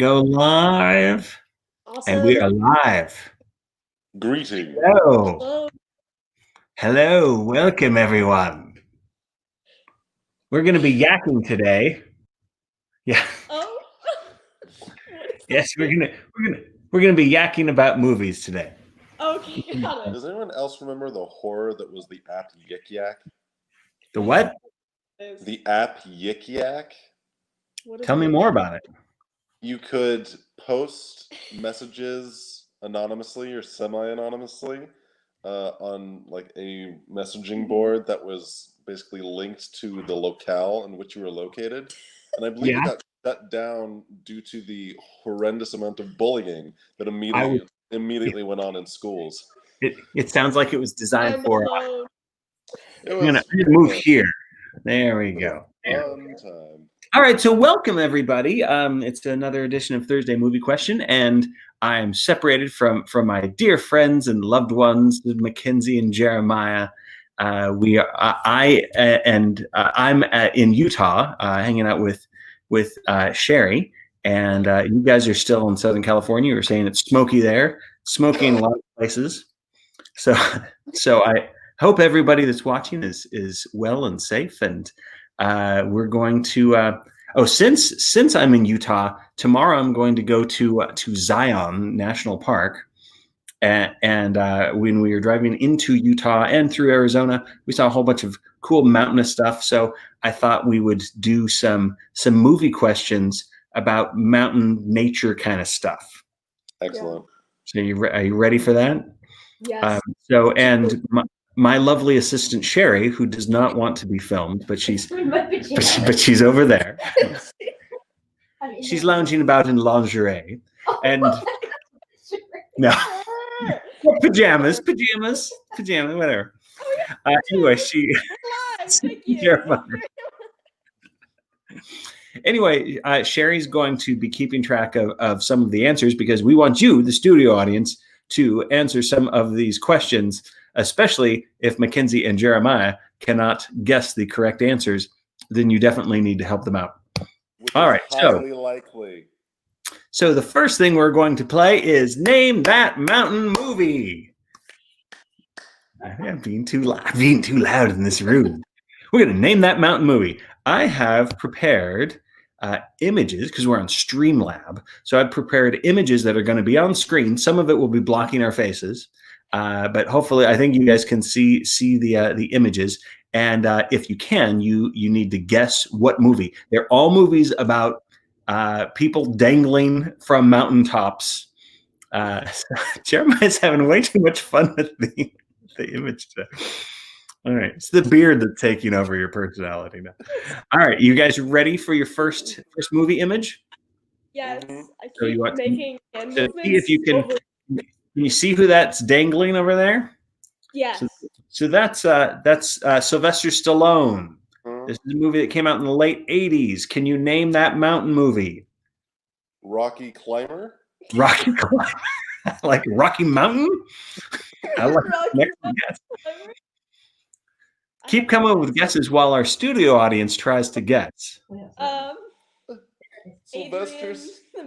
Go live, and we are live. Greetings. Hello. Hello. Welcome, everyone. We're going to be yakking today. Yeah. Oh. Yes, we're gonna be yakking about movies today. Okay, got it. Does anyone else remember the horror that was the app Yik Yak? The what? The app Yik Yak? Tell me more about it. You could post messages anonymously or semi-anonymously on like a messaging board that was basically linked to the locale in which you were located. And I believe it got shut down due to the horrendous amount of bullying that immediately went on in schools. It sounds like it was designed for. I'm gonna move here. There we go. Fun time. All right, so welcome everybody. It's another edition of Thursday Movie Question, and I'm separated from my dear friends and loved ones, Mackenzie and Jeremiah. I'm in Utah, hanging out with Sherry, and you guys are still in Southern California. You were saying it's smoky there, smoky in a lot of places. So I hope everybody that's watching is well and safe, and we're going to. Since I'm in Utah, tomorrow I'm going to go to Zion National Park, and when we were driving into Utah and through Arizona, we saw a whole bunch of cool mountainous stuff. So I thought we would do some movie questions about mountain nature kind of stuff. Excellent. So are you ready for that? Yes. My lovely assistant Sherry, who does not want to be filmed, but she's over there. She's lounging about in lingerie and no pajamas, whatever. Anyway, Anyway, Sherry's going to be keeping track of some of the answers because we want you, the studio audience, to answer some of these questions, especially if Mackenzie and Jeremiah cannot guess the correct answers, then you definitely need to help them out. All right, highly likely. So the first thing we're going to play is Name That Mountain Movie. I'm being too loud in this room. We're going to name that mountain movie. I have prepared images because we're on Streamlab. So I've prepared images that are going to be on screen. Some of it will be blocking our faces, but hopefully, I think you guys can see the images. And if you can, you need to guess what movie. They're all movies about people dangling from mountaintops. Jeremiah's having way too much fun with the image today. All right, it's the beard that's taking over your personality now. All right, you guys ready for your first movie image? Yes. I keep making hand movements. See if you can. Can you see who that's dangling over there? Yes. So that's Sylvester Stallone. This is a movie that came out in the late 80s. Can you name that mountain movie? Rocky Climber? Rocky Climber. Like Rocky Mountain? I like next guess. Keep coming up with guesses while our studio audience tries to guess. Adrian the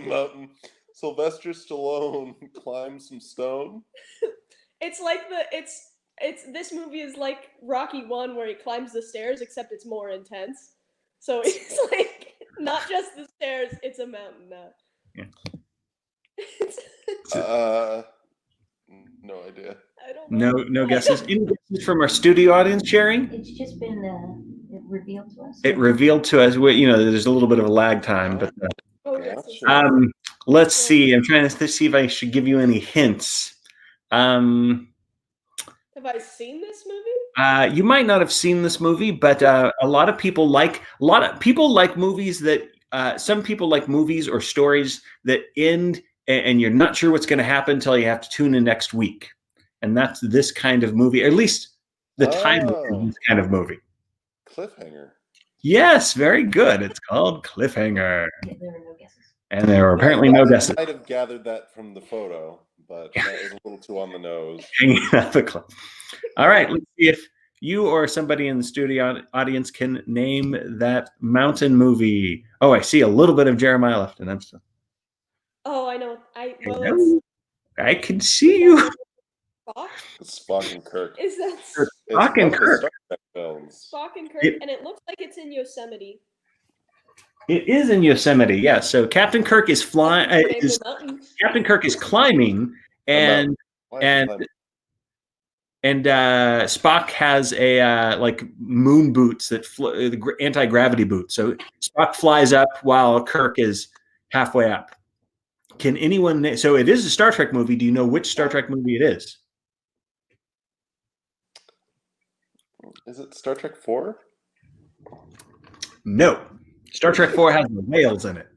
Mountain. Sylvester Stallone climbs some stone. It's like this movie is like Rocky 1 where he climbs the stairs, except it's more intense. So it's like not just the stairs, it's a mountain now. Yeah. No idea. I don't know. No guesses. Any guesses from our studio audience, Sherry? It's just been revealed to us. It revealed to us. There's a little bit of a lag time, but let's see. I'm trying to see if I should give you any hints. Have I seen this movie? You might not have seen this movie, but a lot of people like movies that. Some people like movies or stories that end and you're not sure what's going to happen until you have to tune in next week. And that's this kind of movie, or at least the title of this kind of movie. Cliffhanger. Yes, very good. It's called Cliffhanger. There were no guesses. And there were apparently no guesses. I might have gathered that from the photo, but that was a little too on the nose. Hanging out the cliff. All right, let's see if you or somebody in the studio audience can name that mountain movie. Oh, I see a little bit of Jeremiah Lefton. I'm so. Oh, I know. It's Hello. I can see you. Spock. Spock and Kirk. Is that It's Spock one and of the Kirk. Star Trek films. Spock and Kirk? It- And it looks like it's in Yosemite. It is in Yosemite, yeah. So Captain Kirk is flying. Name the mountain. Captain Kirk is climbing, and Why is it and Spock has a like moon boots that anti-gravity boots. So Spock flies up while Kirk is halfway up. Can anyone? So it is a Star Trek movie. Do you know which Star Trek movie it is? Is it Star Trek 4? No. Star Trek 4 has the whales in it.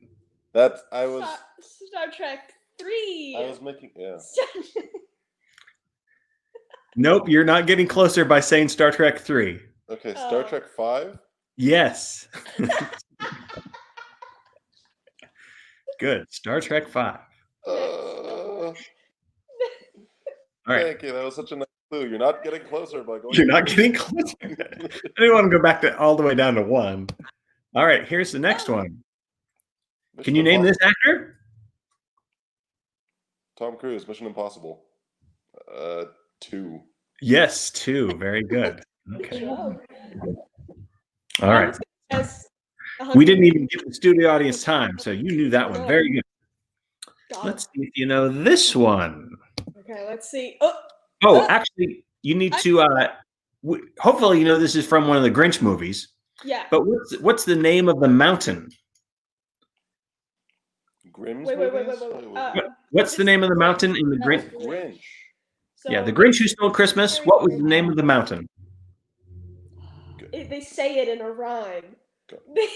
Star Trek 3. I was making Nope, you're not getting closer by saying Star Trek 3. Okay, Star Trek 5? Yes. Good. Star Trek 5. All right. Thank you. That was such a nice clue. You're not getting closer by going. You're not getting closer. I didn't want to go back to all the way down to 1. All right, here's the next one. Can you name this actor? Tom Cruise, Mission Impossible. 2. Yes, 2. Very good. Okay. Good job. All right. Yes. We didn't even give the studio audience time, so you knew that one. Very good. Let's see if you know this one. Okay, let's see. Actually, you need to. Hopefully, you know this is from one of the Grinch movies. Yeah. But what's the name of the mountain? Grimm's Wait. What's the name of the mountain in the Grinch? Grinch. So Yeah, the Grinch Who Stole Christmas. What was the name of the mountain? They say it in a rhyme. They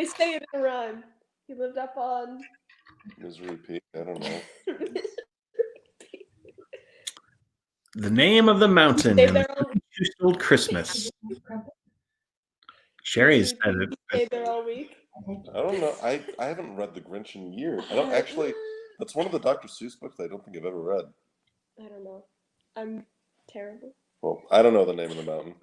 say it in a rhyme. He lived up on Misery Peak. I don't know. The name of the mountain They in the Grinch Who Stole Christmas. Sherry's said it. stay there all week. I don't know. I haven't read The Grinch in years. I don't actually. That's one of the Dr. Seuss books I don't think I've ever read. I don't know. I'm terrible. Well, I don't know the name of the mountain.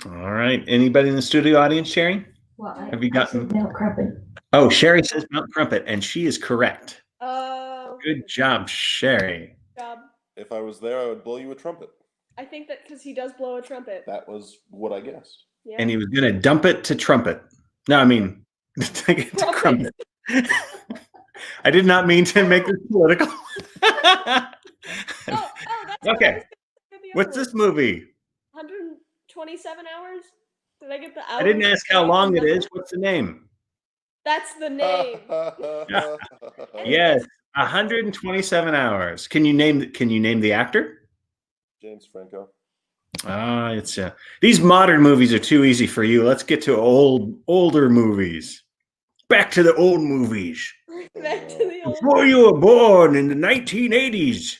All right. Anybody in the studio audience, Sherry? Well, Have you gotten? Mount Crumpet. Oh, Sherry says Mount Crumpet, and she is correct. Good Good job, Sherry. job. If I was there, I would blow you a trumpet. I think that because he does blow a trumpet. That was what I guessed. Yeah. And he was going to dump it to trumpet. No, I mean, take it to crumpet. I did not mean to make this political. That's Okay. What's this movie? 127 hours? Did I get the hours? I didn't ask how long it is. What's the name? That's the name. Yes, 127 hours. Can you name the actor? James Franco. It's these modern movies are too easy for you. Let's get to older movies. Back to the old movies. Back to the old. Before you were born in the 1980s.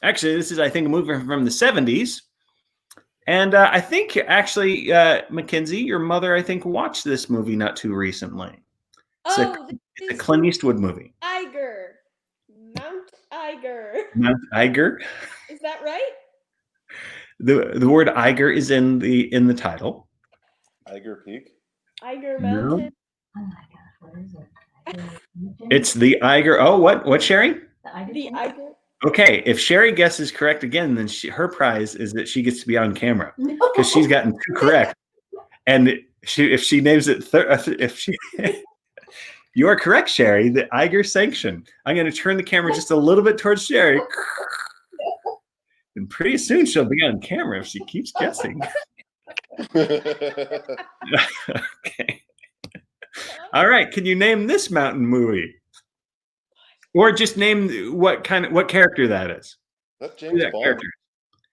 Actually, this is, I think, a movie from the 70s. And I think, actually, Mackenzie, your mother, I think, watched this movie not too recently. It's a Clint Eastwood movie. Eiger. Mount Eiger. Mount Eiger. Is that right? The word Eiger is in the title. Eiger Peak. Eiger No. Mountain. Oh my gosh, what is it? It's the Eiger. Oh, what, Sherry? The Eiger. Okay, if Sherry guesses correct again, then her prize is that she gets to be on camera because she's gotten 2 correct. And if she names it, you are correct, Sherry. The Eiger sanction. I'm going to turn the camera just a little bit towards Sherry, and pretty soon she'll be on camera if she keeps guessing. Okay. All right. Can you name this mountain movie? Or just name what character that is. That's James Bond. Character.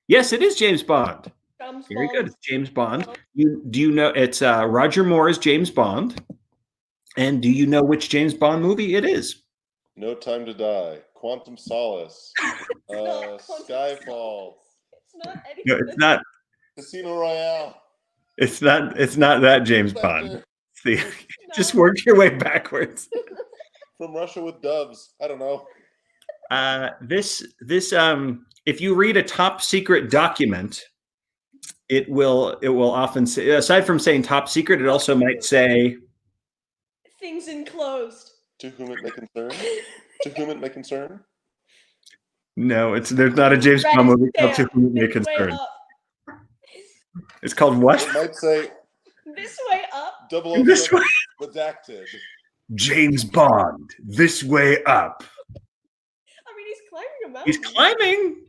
Yes, it is James Bond. James Very Bond. good. It's James Bond. Do you know it's Roger Moore's James Bond? And do you know which James Bond movie it is? No Time to Die. Quantum Solace. Skyfall. It's not anything. No, it's not. Casino Royale. It's not that James Bond. See, just work your way backwards. From Russia with Doves. I don't know. This if you read a top secret document, it will often say, aside from saying top secret, it also might say Things enclosed. To whom it may concern. To whom it may concern. no. There's not a James Red Bond movie called To stamp. Whom It May This way Concern. up. It's called what? It might say This way up. 007 This way. redacted. James Bond. This way up. I mean, he's climbing a mountain. He's climbing.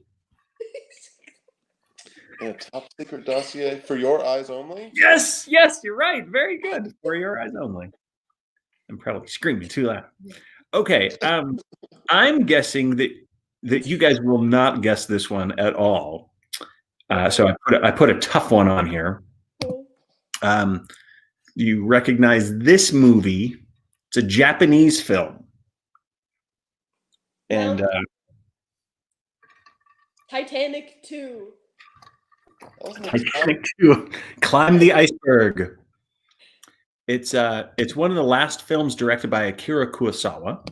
In a top secret dossier for your eyes only. Yes, you're right. Very good. For your eyes only. I'm probably screaming too loud. Okay, I'm guessing that you guys will not guess this one at all. So I put a tough one on here. You recognize this movie? It's a Japanese film, and Titanic II. Titanic II. Climb the Iceberg. It's one of the last films directed by Akira Kurosawa,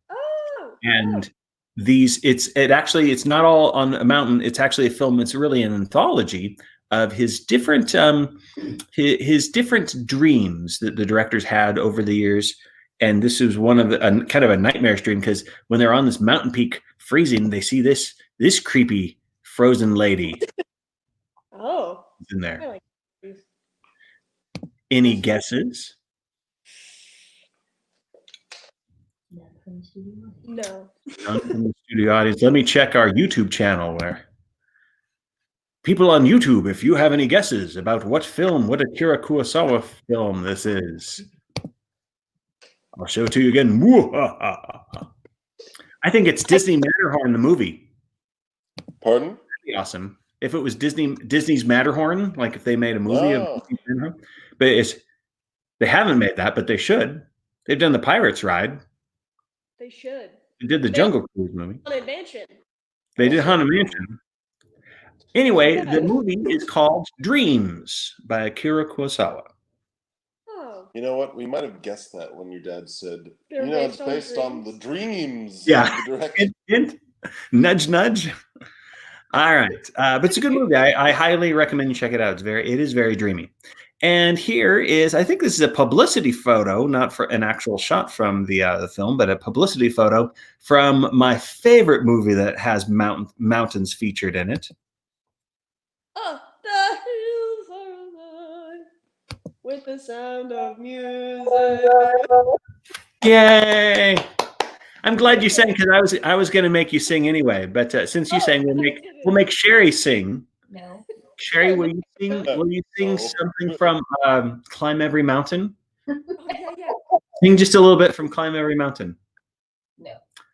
Oh. and it's not all on a mountain. It's actually a film. It's really an anthology of his different his different dreams that the directors had over the years. And this is one of the kind of a nightmarish dream, because when they're on this mountain peak freezing, they see this creepy frozen lady Oh. in there. I like Any guesses? No. None from the studio audience. Let me check our YouTube channel where people on YouTube, if you have any guesses about what Akira Kurosawa film this is, I'll show it to you again. I think it's Disney Matterhorn, the movie. Pardon? That'd be awesome if it was Disney's Matterhorn, like if they made a movie of Disney's Matterhorn. But they haven't made that, but they should. They've done the Pirates ride. They should. They did the Jungle Cruise movie. Haunted Mansion. They did Haunted Mansion. Anyway, the movie is called Dreams by Akira Kurosawa. Oh. You know what? We might have guessed that when your dad said, They're it's based on based on the dreams. dreams. Yeah. Of the director. Hint. Nudge, nudge. All right, but it's a good movie. I highly recommend you check it out. It is very dreamy. And here is, I think this is a publicity photo, not for an actual shot from the film, but a publicity photo from my favorite movie that has mountains featured in it. Oh, the hills are alive with the sound of music. Yay! I'm glad you sang, because I was going to make you sing anyway. But since you sang, we'll make Sherry sing. No. Sherry, will you sing? Will you sing something from "Climb Every Mountain"? Oh, yeah. Sing just a little bit from "Climb Every Mountain." No.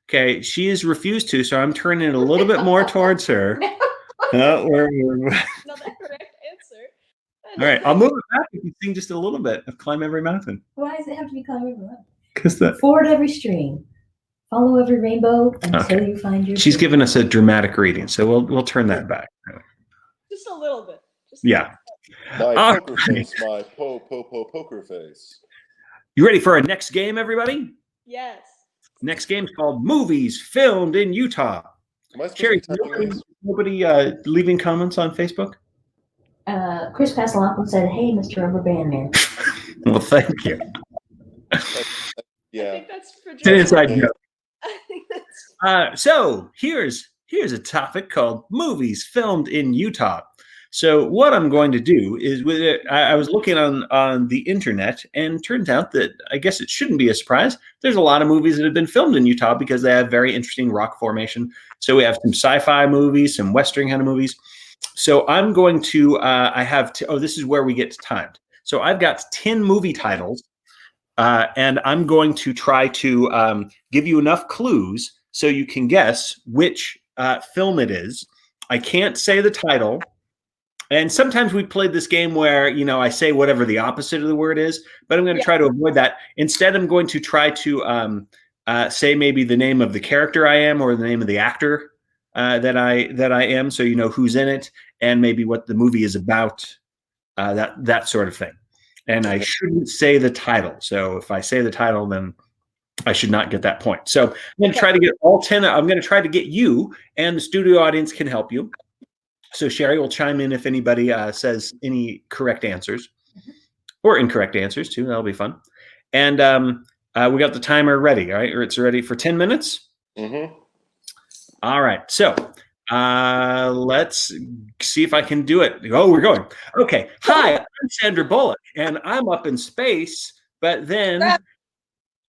Okay, she has refused to, so I'm turning it a little bit more towards her. Not the correct answer. All right, I'll move it back if you sing just a little bit of "Climb Every Mountain." Why does it have to be climbing every mountain? Because Ford every stream. Follow every rainbow until you find your. she's dream. given us a dramatic reading, so we'll turn that back. Just a little bit. Yeah. My All poker right. face, my poker face. You ready for our next game, everybody? Yes. Next game's called Movies Filmed in Utah. Am I supposed Cherry, to be typing this? nobody leaving comments on Facebook? Chris Passalacqua said, "Hey, Mr. Rubber Band Man." Well, thank you. I Yeah. think that's for It's an inside Okay. joke. I think that's So here's a topic called Movies Filmed in Utah. So what I'm going to do is, I was looking on the internet, and turns out that, I guess it shouldn't be a surprise, there's a lot of movies that have been filmed in Utah because they have very interesting rock formation. So we have some sci-fi movies, some Western kind of movies. So I'm going to, this is where we get timed. So I've got 10 movie titles, and I'm going to try to give you enough clues so you can guess which film it is. I can't say the title. And sometimes we played this game where, I say whatever the opposite of the word is, but I'm going to try to avoid that. Instead, I'm going to try to say maybe the name of the character I am, or the name of the actor that I am, so you know who's in it, and maybe what the movie is about, that sort of thing. And I shouldn't say the title. So if I say the title, then I should not get that point. So I'm going to try to get all 10. I'm going to try to get you, and the studio audience can help you. So Sherry will chime in if anybody says any correct answers or incorrect answers too. That'll be fun. And we got the timer ready. All right, or it's ready for 10 minutes. Mm-hmm. All right. So let's see if I can do it. Oh, we're going. Okay. Hi, I'm Sandra Bullock, and I'm up in space. But then,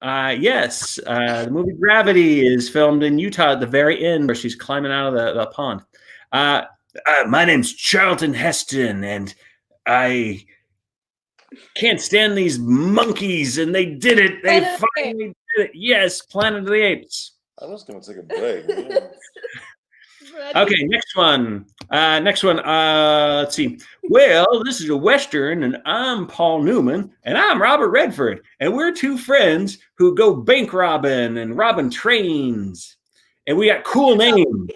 yes, the movie Gravity is filmed in Utah at the very end, where she's climbing out of the pond. My name's Charlton Heston, and I can't stand these monkeys, and they did it. They finally did it. Yes, Planet of the Apes. I'm just gonna take a break. Okay, next one. Let's see. Well, this is a Western, and I'm Paul Newman, and I'm Robert Redford, and we're two friends who go bank robbing and robbing trains, and we got cool names.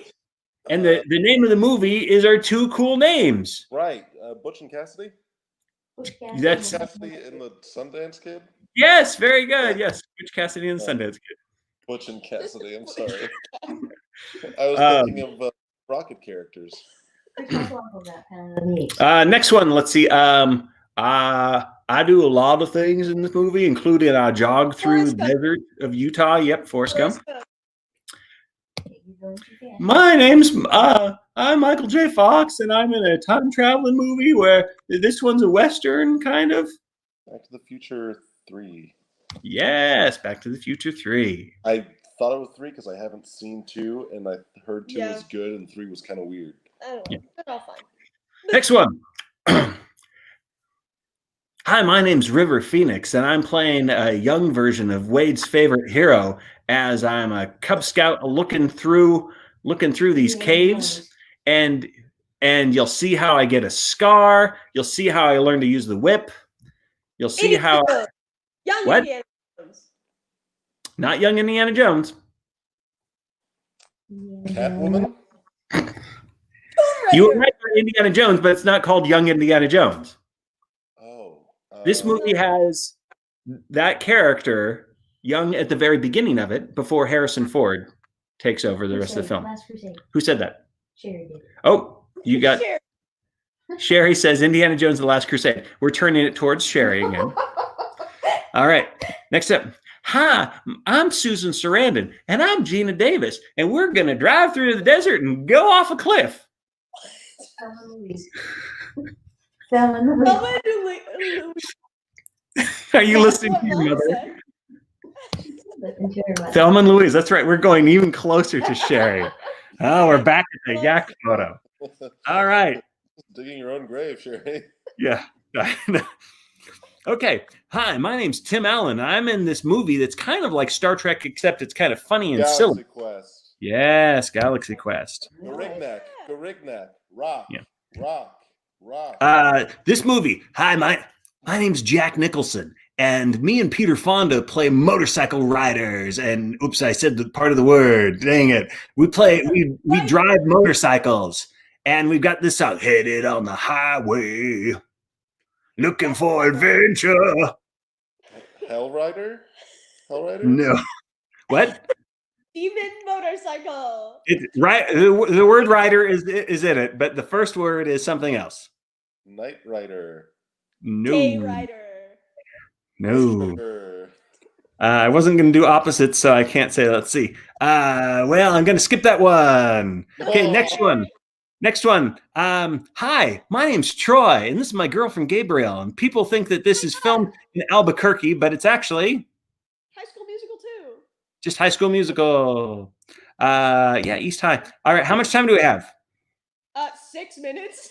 And the name of the movie is our two cool names. Right, Butch and Cassidy. That's Cassidy and the Sundance Kid. Yes, very good. Yes, Butch Cassidy and the Sundance Kid. Butch and Cassidy. I'm sorry. I was thinking of rocket characters. Next one. Let's see. I do a lot of things in this movie, including I jog through the desert of Utah. Yep, Forrest Gump. My name's I'm Michael J. Fox, and I'm in a time traveling movie where this one's a Western, kind of. Back to the Future 3. Yes, Back to the Future 3. I thought it was 3 because I haven't seen 2, and I heard 2 was good, and 3 was kind of weird. I don't know. They're all fine. Next one. Hi, my name's River Phoenix, and I'm playing a young version of Wade's favorite hero as I'm a Cub Scout looking through these caves, and you'll see how I get a scar. You'll see how I learn to use the whip. You'll see how Young what? Indiana Jones. Not young Indiana Jones. Catwoman. You were right for Indiana Jones, but it's not called Young Indiana Jones. This movie has that character young at the very beginning of it before Harrison Ford takes over the rest of the film. Who said that? Sherry did. Oh, you got Sherry says Indiana Jones The Last Crusade. We're turning it towards Sherry again. All right. Next up. Hi, I'm Susan Sarandon, and I'm Gina Davis, and we're going to drive through the desert and go off a cliff. Are you listening to your mother? Thelma and Louise. That's right. We're going even closer to Sherry. Oh, we're back at the yak photo. All right. Digging your own grave, Sherry. Yeah. Okay. Hi, my name's Tim Allen. I'm in this movie that's kind of like Star Trek, except it's kind of funny and silly. Galaxy Quest. Yes, Galaxy Quest. Garignac. Rock. Yeah. Rock. This movie. Hi, my name's Jack Nicholson, and me and Peter Fonda play motorcycle riders. And oops, I said the part of the word. Dang it. We drive motorcycles, and we've got this song, headed on the highway, looking for adventure. Hellrider? No. What? Demon motorcycle. It's right. The word rider is in it, but the first word is something else. Knight Rider. No. K-Rider. No. I wasn't going to do opposites, so I can't say. Let's see. Well, I'm going to skip that one. Okay, next one. Hi, my name's Troy, and this is my girlfriend Gabrielle. And people think that this is filmed in Albuquerque, but it's actually High School Musical 2. just High School Musical. Yeah, East High. All right, how much time do we have? 6 minutes.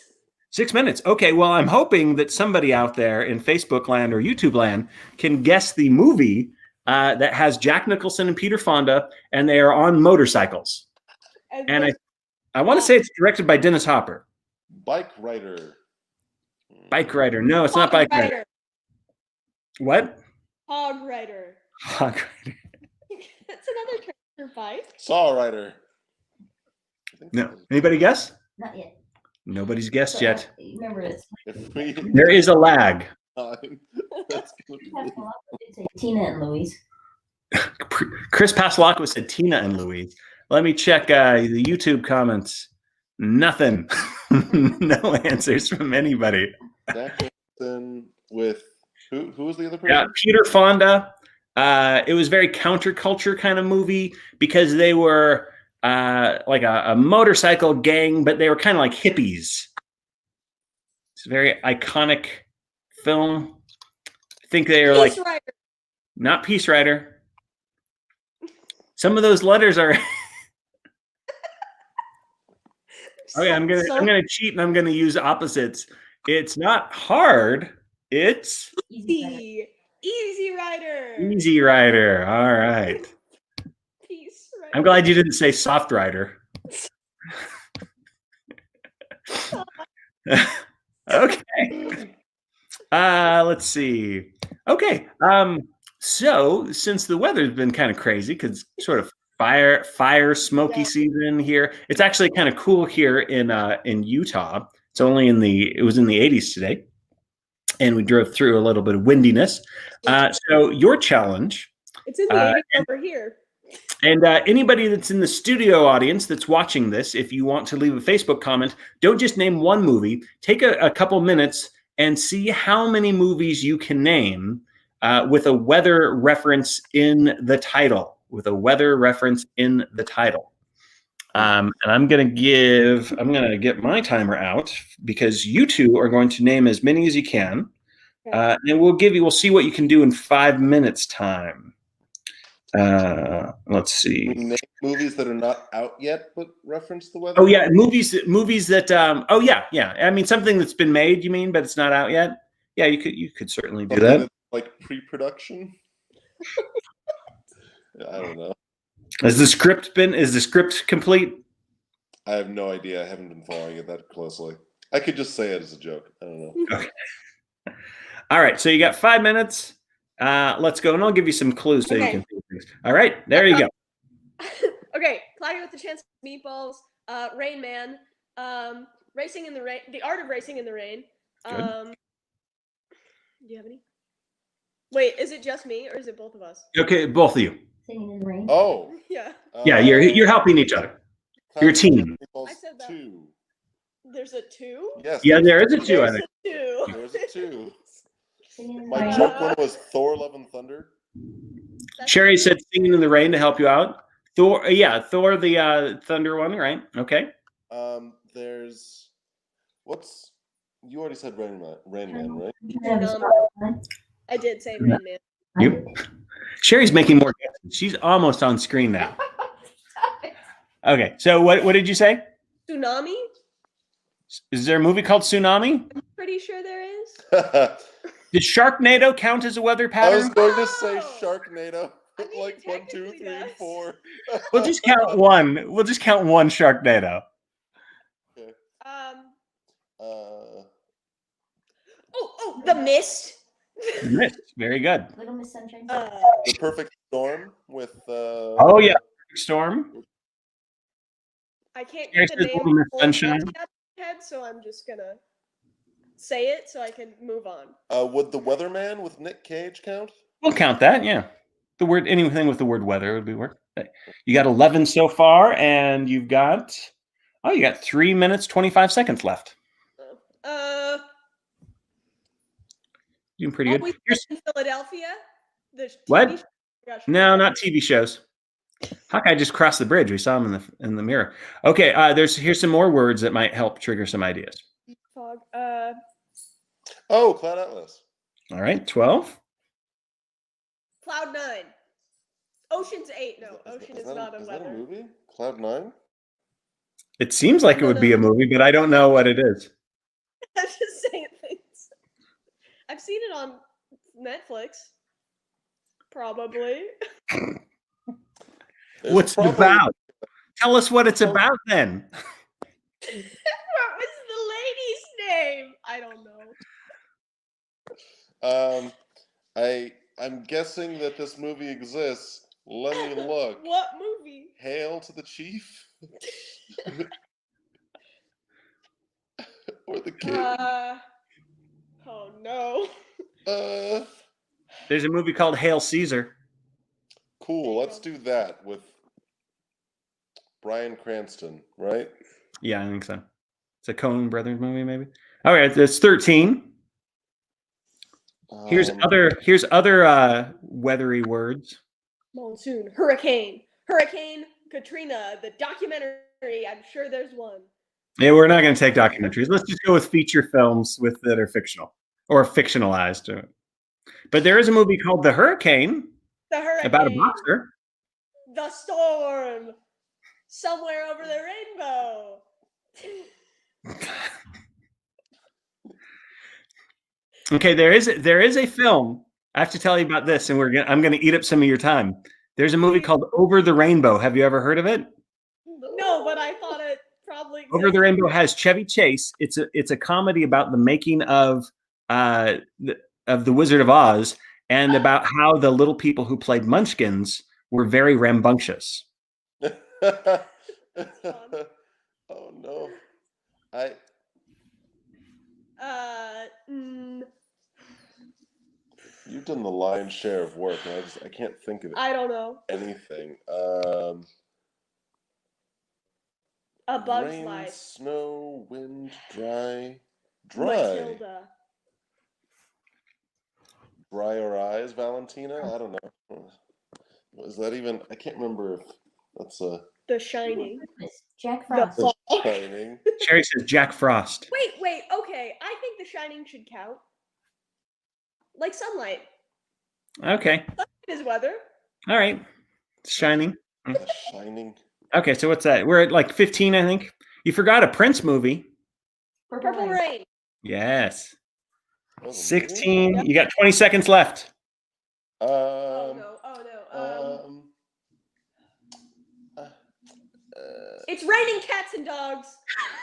6 minutes. Okay, well, I'm hoping that somebody out there in Facebook land or YouTube land can guess the movie that has Jack Nicholson and Peter Fonda, and they are on motorcycles. And I want to say it's directed by Dennis Hopper. Bike Rider. No, it's not Bike Rider. What? Hog Rider. Hog Rider. That's another term for bike. Saw Rider. No. Anybody guess? Not yet. Nobody's guessed yet. Remember, it's There is a lag. That's gonna be Tina and Louise. Chris Paslakos said Tina and Louise. Let me check the YouTube comments. Nothing. No answers from anybody. Jack Nicholson with who? Who was the other Yeah, person? Peter Fonda. It was very counterculture kind of movie because they were like a motorcycle gang, but they were kind of like hippies. It's a very iconic film. I think they are like Peace Rider. not Peace Rider. Some of those letters are. Okay, I'm gonna cheat and I'm gonna use opposites. It's not hard. It's Easy Rider. Easy Rider. All right. Peace Rider. I'm glad you didn't say Soft Rider. Okay. Let's see. Okay. So since the weather's been kind of crazy, because sort of fire smoky season here, it's actually kind of cool here in Utah. It's only it was in the 80s today, and we drove through a little bit of windiness. So your challenge. It's in the 80s over here. And anybody that's in the studio audience that's watching this, if you want to leave a Facebook comment, don't just name one movie. Take a couple minutes and see how many movies you can name with a weather reference in the title. And I'm gonna get my timer out because you two are going to name as many as you can, and we'll see what you can do in 5 minutes time. Let's see. We name movies that are not out yet, but reference the weather. Oh yeah, movies that. Oh yeah. I mean, something that's been made. You mean, but it's not out yet. Yeah, you could certainly do Something that. Like pre-production. I don't know. Is the script complete? I have no idea. I haven't been following it that closely. I could just say it as a joke. I don't know. Okay. All right. So you got 5 minutes. Let's go, and I'll give you some clues so you can think things. All right, there you go. Okay, Cloudy with a Chance of Meatballs, Rain Man, Racing in the Rain, The Art of Racing in the Rain. Do you have any? Wait, is it just me or is it both of us? Okay, both of you. Singing in the Rain. Oh. Yeah. Yeah, you're helping each other. You're a team. I said that. 2. There's a 2? Yes. Yeah, there is a 2. I There's think. a 2. There's a 2. Singing in the My Rain. joke one was Thor: Love and Thunder. Sherry said "Singing in the Rain" to help you out. Thor, the Thunder one, right? Okay. There's you already said Rain Man, right? I did say Rain Man. You. Sherry's making more guesses. She's almost on screen now. Okay, so what did you say? Tsunami? Is there a movie called Tsunami? I'm pretty sure there is. Did Sharknado count as a weather I pattern? was going to say Sharknado. I mean, Like 1, 2, technically 3, does. 4. We'll just count one. We'll just count one Sharknado. Okay. The Mist. Yes, very good. Little Miss Sunshine. The Perfect Storm with. Oh yeah, Storm. I can't Sherry get the says name Little Miss of the Sunshine. movie out of my head, so I'm just gonna say it so I can move on. Would The Weatherman with Nick Cage count? We'll count that. Yeah, anything with the word weather would be work. You got 11 so far, and you got 3 minutes 25 seconds left. Doing pretty good. Always in Philadelphia. The What? TV show. Gosh, No, not TV shows. Hawkeye just crossed the bridge. We saw him in the mirror. Okay, here's some more words that might help trigger some ideas. Fog. Oh, Cloud Atlas. All right, 12. Cloud 9. Ocean's 8. No, Ocean is not a Is that a weather. movie? Cloud 9? It seems like it would be a movie, but I don't know what it is. I'm just saying things. I've seen it on Netflix. Probably. There's What's it probably- about? Tell us what it's about then. What was the lady's name? I don't know. I'm guessing that this movie exists. Let me look. What movie? Hail to the Chief? Or the King? Oh no. There's a movie called Hail Caesar. Cool. Let's do that with Bryan Cranston, right? Yeah, I think so. It's a Coen Brothers movie, maybe. All right, that's 13. Here's other weathery words. Monsoon, hurricane, Katrina, the documentary. I'm sure there's one. Yeah, we're not going to take documentaries. Let's just go with feature films that are fictional or fictionalized. But there is a movie called The Hurricane The hurricane, about a boxer. the storm, somewhere over the rainbow. Okay, there is a film. I have to tell you about this, and I'm going to eat up some of your time. There's a movie called Over the Rainbow. Have you ever heard of it? No, but I thought it probably existed. Over the Rainbow has Chevy Chase. It's a comedy about the making of the Wizard of Oz and about how the little people who played Munchkins were very rambunctious. Oh no. You've done the lion's share of work, and I can't think of it. I don't know. Anything. A Bug's Rain, Life. snow, wind, dry. Matilda. Drier eyes, Valentina? I don't know. Is that even? I can't remember if that's a. The Shining. Jack Frost. The Shining. Sherry says Jack Frost. Wait. Okay, I think The Shining should count. Like sunlight. Okay. Is weather. All right. Shining. The Shining. Okay, so what's that? We're at like 15, I think. You forgot a Prince movie. Purple Rain. Yes. 16. You got 20 seconds left. Oh no. It's Raining Cats and Dogs.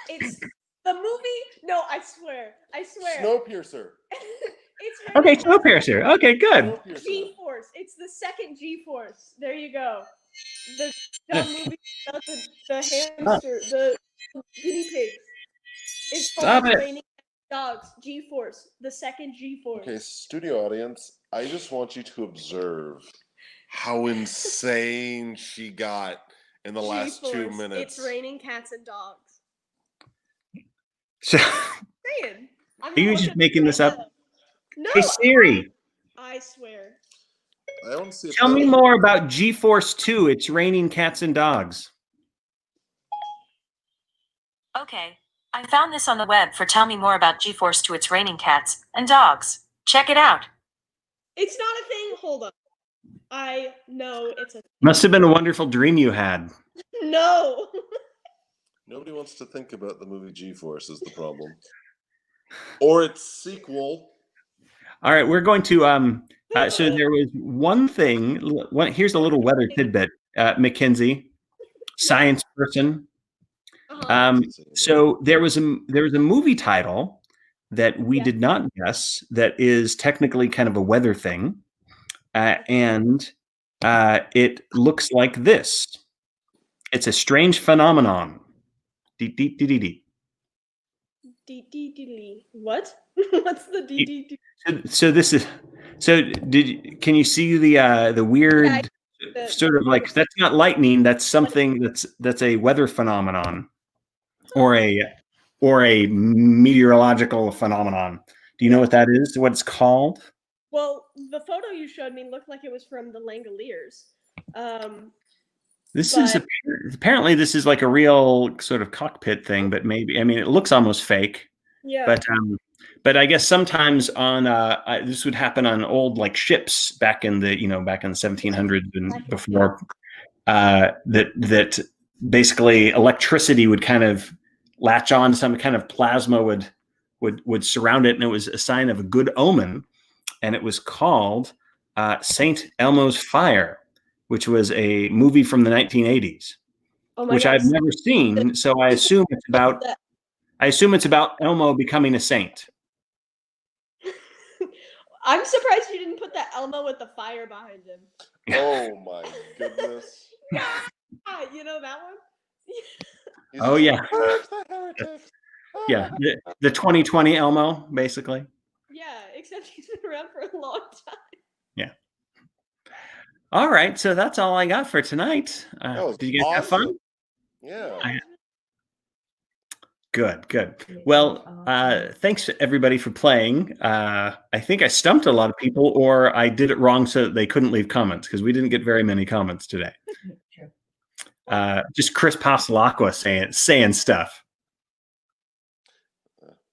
It's the movie. No, I swear. Snowpiercer. It's Okay, Snowpiercer. Okay, good. G-Force. It's the second G-Force. There you go. The dumb movie about the hamster, the guinea pigs. It's Stop called it. Raining Dogs. G-Force. The second G-Force. Okay, studio audience, I just want you to observe how insane she got in the last 2 G-Force. minutes. It's Raining Cats and Dogs. So, Saying. are you just making this up? No. Hey, Siri. I swear. I don't see. Tell me more about G-Force 2. It's Raining Cats and Dogs. Okay, I found this on the web for Tell Me More About G-Force 2. It's Raining Cats and Dogs. Check it out. It's not a thing. Hold on. I know it's a thing. Must have been a wonderful dream you had. No. Nobody wants to think about the movie G-Force is the problem, or its sequel. All right, we're going to so there was one thing. Here's a little weather tidbit. Mackenzie, science person. So there was a movie title that we did not guess that is technically kind of a weather thing, and it looks like this. It's a strange phenomenon. What? What's the DD? So this is. So can you see the weird sort of like that's not lightning? That's something that's a weather phenomenon, or a meteorological phenomenon. Do you know what that is? What it's called? Well, the photo you showed me looked like it was from the Langoliers. Apparently this is like a real sort of cockpit thing, but maybe it looks almost fake. Yeah. But I guess sometimes on this would happen on old like ships back in the 1700s and before that basically electricity would kind of latch on to some kind of plasma would surround it, and it was a sign of a good omen, and it was called St. Elmo's Fire, which was a movie from the 1980s, which I've never seen. So I assume it's about Elmo becoming a saint. I'm surprised you didn't put that Elmo with the fire behind him. Oh my goodness! You know that one? Oh yeah, yeah. The 2020 Elmo, basically. Yeah, except he's been around for a long time. Yeah. All right, so that's all I got for tonight. That was Did you guys have fun? awesome. Yeah. Good. Yeah, Well, awesome. thanks to everybody for playing. I think I stumped a lot of people, or I did it wrong so that they couldn't leave comments because we didn't get very many comments today. True. Just Chris Pasalacqua saying stuff.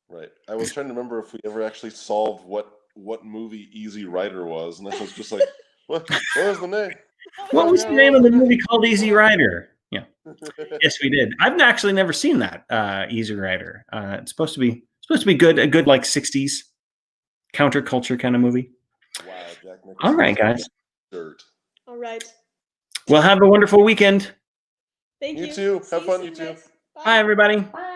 Right. I was trying to remember if we ever actually solved what movie Easy Rider was, and I was just like, what was the name? What was the name of the movie called Easy Rider? Yeah. Yes, we did. I've actually never seen that Easy Rider. It's supposed to be good, a good like 60s counterculture kind of movie. Wow, Jack Nicholson. All right, guys. Dirt. All right. Well, have a wonderful weekend. Thank you. You too. See Have fun, you soon, too. guys. Bye, everybody. Bye.